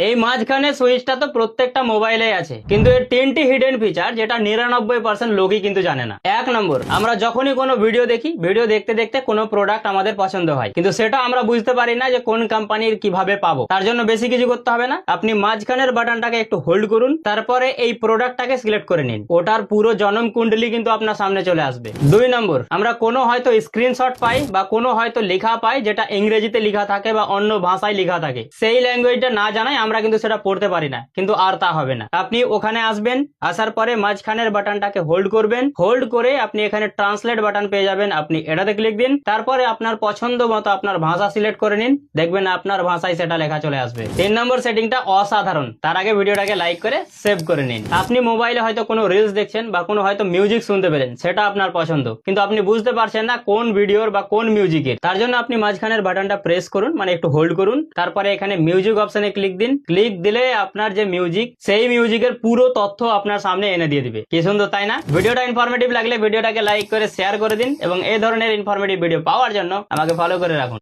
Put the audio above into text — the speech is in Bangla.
এই মাঝখানে সুইচটা তো প্রত্যেকটা মোবাইলে আছে, কিন্তু এর 3টি হিডেন ফিচার যেটা 99% লোকই কিন্তু জানে না। 1 নম্বর, আমরা যখনই কোনো ভিডিও দেখি, ভিডিও দেখতে দেখতে কোনো প্রোডাক্ট আমাদের পছন্দ হয়, কিন্তু সেটা আমরা বুঝতে পারি না যে কোন কোম্পানির কিভাবে পাবো। তার জন্য বেশি কিছু করতে হবে না, আপনি মাঝখানের বাটনটাকে একটু হোল্ড করুন, তারপরে এই প্রোডাক্টটাকে সিলেক্ট করে নিন। ওটার পুরো জনম কুণ্ডলী কিন্তু আপনার সামনে চলে আসবে। 2 নম্বর, আমরা কোনো হয়তো স্ক্রিনশট পাই বা কোনো হয়তো লেখা পাই যেটা ইংরেজিতে লেখা থাকে বা অন্য ভাষায় লেখা থাকে, সেই ল্যাঙ্গুয়েজটা না জানাই আমরা কিন্তু সেটা পড়তে পারি না, কিন্তু আর তা হবে না। আপনি ওখানে আসবেন, আসার পরে মাঝখানের বাটনটাকে হোল্ড করবেন, হোল্ড করে আপনি এখানে ট্রান্সলেট বাটন পেয়ে যাবেন, আপনি এটাতে ক্লিক দিন, তারপরে আপনার পছন্দ মতো আপনার ভাষা সিলেক্ট করে নিন, দেখবেন আপনার ভাষায় সেটা লেখা চলে আসবে। 3 নম্বর সেটিংটা অসাধারণ, তার আগে ভিডিওটাকে লাইক করে সেভ করে নিন। আপনি মোবাইলে হয়তো কোনো রিলস দেখছেন বা কোনো হয়তো মিউজিক শুনতে পেলেন, সেটা আপনার পছন্দ, কিন্তু আপনি বুঝতে পারছেন না কোন ভিডিওর বা কোন মিউজিকের। তার জন্য আপনি মাঝখানের বাটনটা প্রেস করুন, মানে একটু হোল্ড করুন, তারপরে এখানে মিউজিক অপশনে ক্লিক দিন। ক্লিক দিলে আপনার যে মিউজিক, সেই মিউজিকের পুরো তথ্য আপনার সামনে এনে দিয়ে দিবে। কি সুন্দর, তাই না? ভিডিওটা ইনফরমেটিভ লাগলে ভিডিওটাকে লাইক করে শেয়ার করে দিন, এবং এই ধরনের ইনফরমেটিভ ভিডিও পাওয়ার জন্য আমাকে ফলো করে রাখুন।